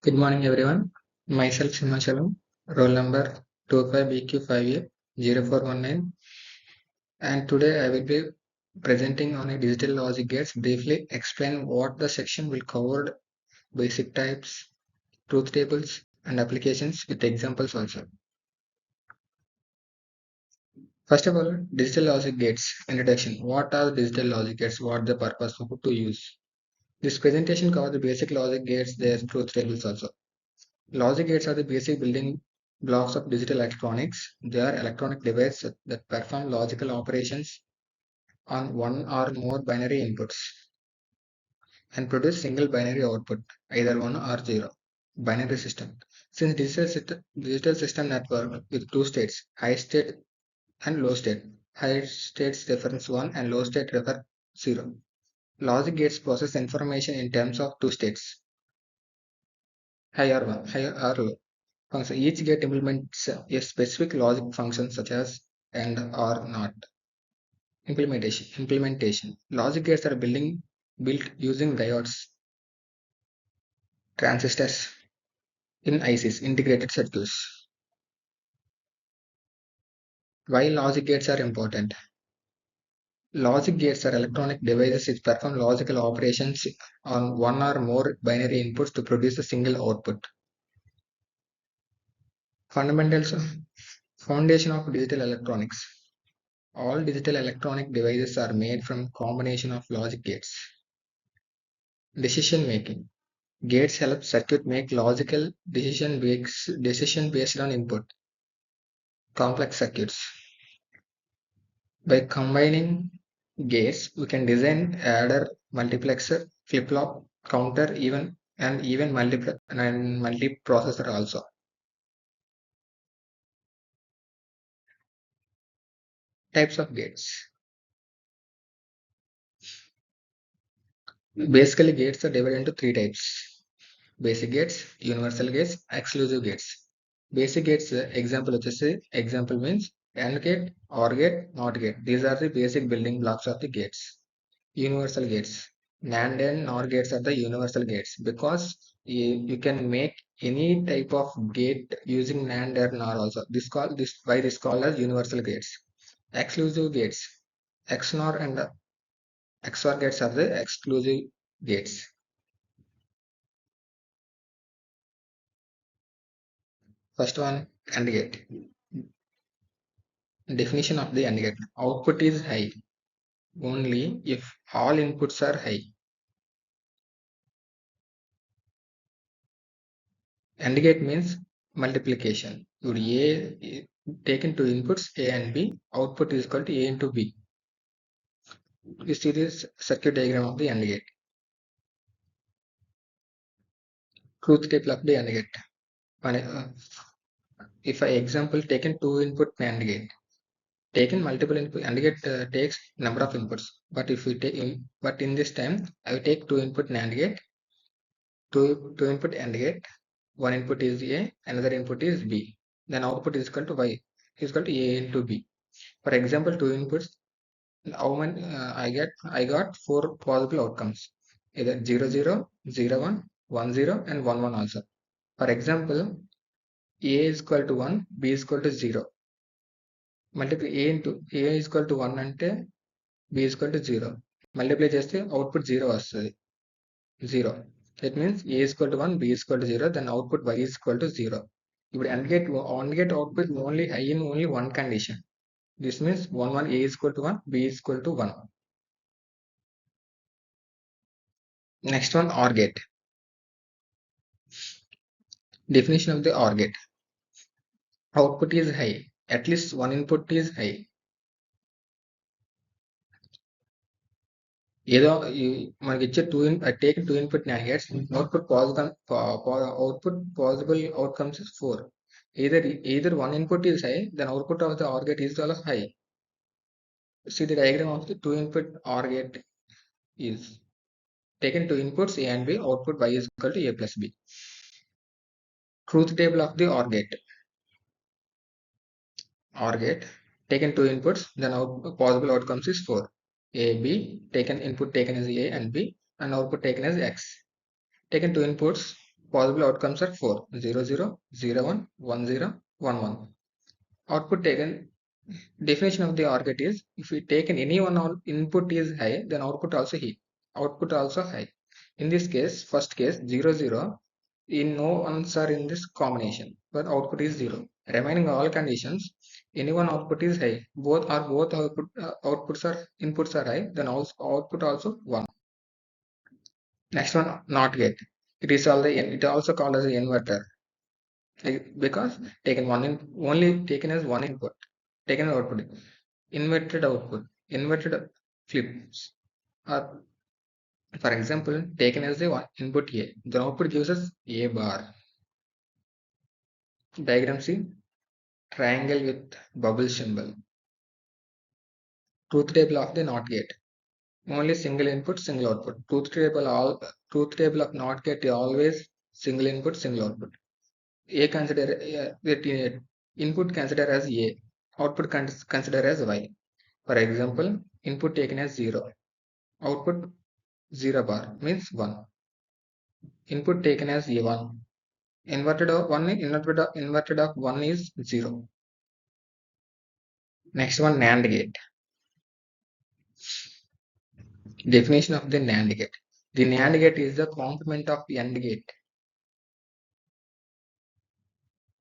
Good morning, everyone. Myself Simachalam, roll number 25BQ580419, and today I will be presenting on a digital logic gates. Briefly explain what the section will cover: basic types, truth tables, and applications with examples also. First of all, digital logic gates introduction. What are digital logic gates? What the purpose to use? This presentation covers the basic logic gates, their truth tables also. Logic gates are the basic building blocks of digital electronics. They are electronic devices that perform logical operations on one or more binary inputs and produce single binary output, either 1 or 0. Binary system. Since digital system network with two states, high state and low state. High states reference 1 and low state refer 0. Logic gates process information in terms of two states, high or low. Function. Each gate implements a specific logic function such as and or not. Implementation. Logic gates are built using diodes, transistors in ICs, integrated circuits. Why logic gates are important? Logic gates are electronic devices which perform logical operations on one or more binary inputs to produce a single output. Fundamentals Foundation of digital electronics. All digital electronic devices are made from combination of logic gates. Decision making. Gates help circuit make logical decision based on input. Complex circuits. By combining gates, we can design adder, multiplexer, flip-flop, counter, even multiprocessor also. Types of gates. Basically, gates are divided into three types: basic gates, universal gates, exclusive gates. Basic gates example means AND gate, OR gate, NOT gate. These are the basic building blocks of the gates. Universal gates. NAND and NOR gates are the universal gates because you can make any type of gate using NAND or NOR also. This called as universal gates. Exclusive gates. XNOR and XOR gates are the exclusive gates. First one, AND gate. Definition of the AND gate. Output is high only if all inputs are high. AND gate means multiplication. Would A taken two inputs A and B, output is equal to A into B. You see this circuit diagram of the AND gate. Truth table of the AND gate. If I example taken two input AND gate, taken multiple input AND gate takes number of inputs. But if we in this time I will take two input NAND gate, two input AND gate. One input is A, another input is B. Then output is equal to Y is equal to A into B. For example, two inputs. How many I got four possible outcomes, either 0 0, 0 1, 1 0, and 1 1 also. For example, A is equal to 1, B is equal to 0. Multiply A into A is equal to 1 ante B is equal to 0. Multiply చేస్తే output 0 వస్తుంది. 0. That means A is equal to 1, B is equal to 0, then output Y is equal to 0. ఇప్పుడు AND gate output only high in only one condition. This means 1 1 A is equal to 1, B is equal to 1. Next one, OR gate. Definition of the OR gate. Output is high. At least one input is high. ఏదో మనకి ఇచ్చే take two input NAND gates, output possible outcomes is 4. Either one input is high, then output of the OR gate is also high. See the diagram of the two input OR gate is taken two inputs A and B, output Y is equal to A plus B. Truth table of the OR gate. OR gate taken two inputs, then possible outcomes is 4. A, B, input taken as A and B, and output taken as X. Taken two inputs, possible outcomes are 4, 0, 0, 0, 1, 1, 0, 1, 1. Output taken, definition of the OR gate is, if we taken any one input is high, then output also high. In this case, first case 0, 0, in no ones are in this combination, but output is 0. Remaining all conditions, any one output is high, both outputs are inputs are high, then also output also 1. Next one, NOT gate. It also called as an inverter, because taken one in only taken as one input, taken as output. Inverted flips are, for example, taken as a one input A, the output gives us A bar. Diagram C, triangle with bubble symbol. Truth table of the NOT gate. Only single input, single output. Truth table of NOT gate is always single input, single output. Input consider as A, output consider as Y. For example, input taken as 0, output 0 bar means 1. Input taken as A1, inverted of 1 is 0. Next one, NAND gate. Definition of the NAND gate. The NAND gate is the complement of AND gate.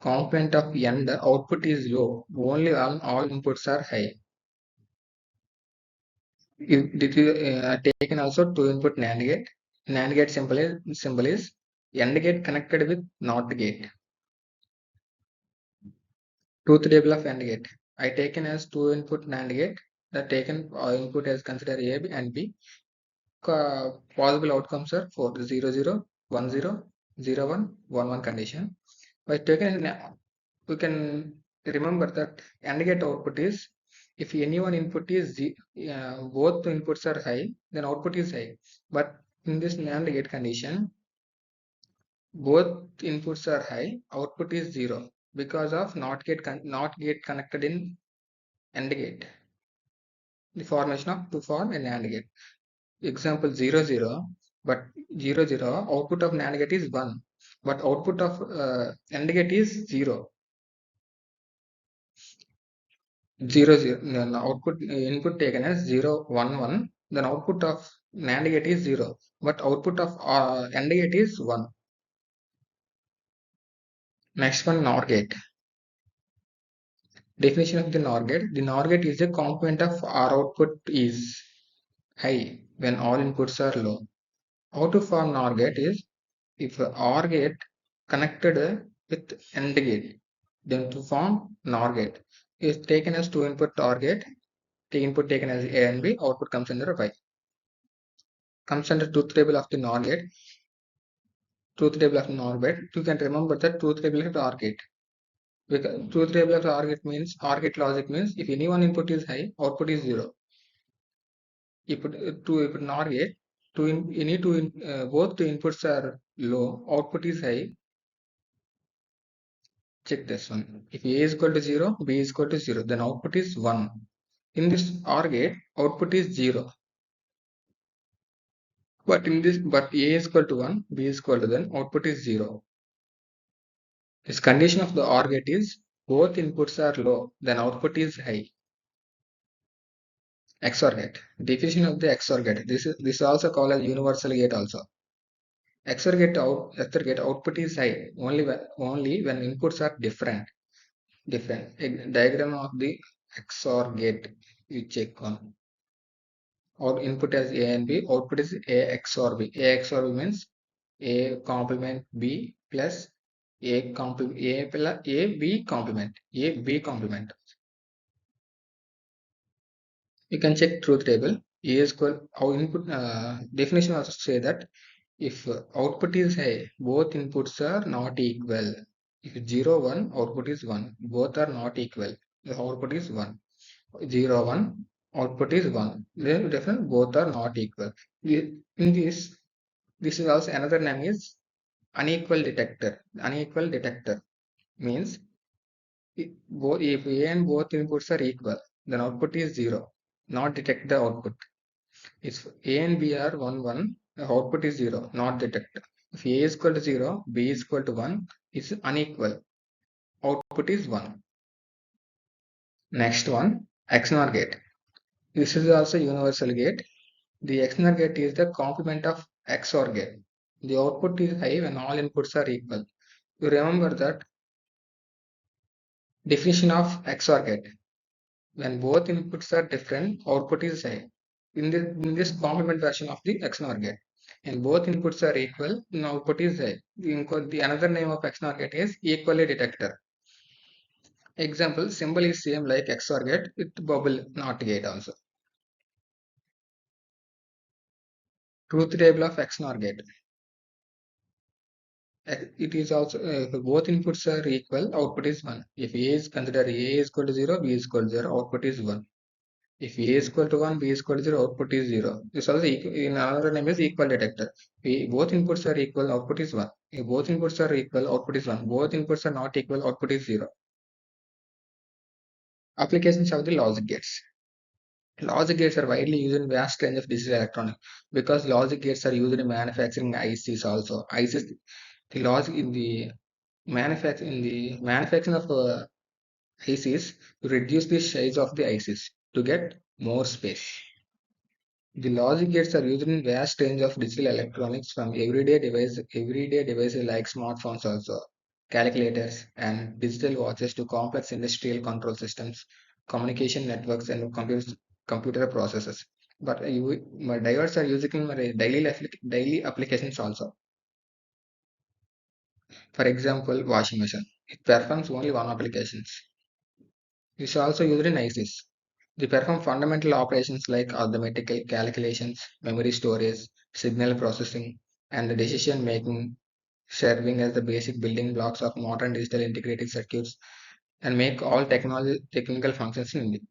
Complement of AND, output is low, only all inputs are high. It is taken also two input NAND gate. NAND gate symbol is AND gate connected with NOT gate. Truth table of AND gate. I taken as two input NAND gate. The taken input as considered A and B. Possible outcomes are 4, 0, 0, 1, 0, 0, 1, 1, 1 condition. By taken, we can remember that AND gate output is, if any one input is both inputs are high, then output is high. But in this NAND gate condition, both inputs are high, output is 0 because of NOT gate connected in AND gate. The formation of to form an AND gate. Example 0, 0, but 0, 0, output of NAND gate is 1, but output of AND gate is 0. 0, 0, no, output input taken as 0, 1, 1, then output of NAND gate is 0, but output of AND gate is 1. Next one, NOR gate. Definition of the NOR gate. The NOR gate is a complement of R output is high when all inputs are low. How to form NOR gate is, if OR gate connected with AND gate, then to form NOR gate is taken as two input OR gate. The input taken as A and B, output comes under Y. Comes under truth table of the NOR gate. Truth table of NOR gate. You can remember that truth table of the OR gate. Because truth table of the OR gate means, OR gate logic means, if any one input is high, output is 0. If NOR gate, both the inputs are low, output is high. Check this one. If A is equal to 0, B is equal to 0, then output is 1. In this OR gate, output is 0. But A is equal to 1, B is equal to, then output is 0. This condition of the OR gate is, both inputs are low, then output is high. XOR gate. Definition of the XOR gate. This is also called as universal gate also. XOR gate output is high only when inputs are different. Diagram of the XOR gate you check on. Our input as A and B, output is A XOR B. A XOR B means A complement B plus A B complement. You can check truth table. A is equal, our input definition also say that if output is high, both inputs are not equal. If 0, 1, output is 1. Both are not equal. The output is 1. 0, 1, output is 1. Then different, both are not equal. In this is also another name is unequal detector. Unequal detector means, if A and both inputs are equal, then output is 0. Not detect the output. If A and B are 1, 1, the output is 0, not detect. If A is equal to 0, B is equal to 1, is unequal. Output is 1. Next one, XNOR gate. This is also universal gate. The XNOR gate is the complement of XOR gate. The output is high when all inputs are equal. You remember that definition of XOR gate. When both inputs are different, output is high. In this complement version of the XNOR gate, and both inputs are equal, then output is high. The another name of XNOR gate is equally detector. Example, symbol is same like XOR gate with bubble NOT gate also. Truth table of XNOR gate. It is also if both inputs are equal, output is 1. If A is considered A is equal to 0, B is equal to 0, output is 1. If A is equal to 1, B is equal to 0, output is 0. This also in another name is equal detector. If both inputs are equal, output is 1. If both inputs are equal, output is 1. Both inputs are not equal, output is 0. Applications of the logic gates. Logic gates are widely used in vast range of digital electronics because logic gates are used in manufacturing ICs also. ICs, the logic in the manufacturing of ICs to reduce the size of the ICs to get more space. The logic gates are used in vast range of digital electronics from everyday devices like smartphones also, calculators and digital watches to complex industrial control systems, communication networks and computer processors. My diodes are used in my daily applications also. For example, washing machine. It performs only one applications. It is also used in ICs. They perform fundamental operations like arithmetical calculations, memory storage, signal processing, and the decision making, serving as the basic building blocks of modern digital integrated circuits and make all technical functions in it.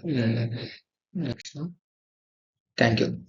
Mm, Next one. Thank you.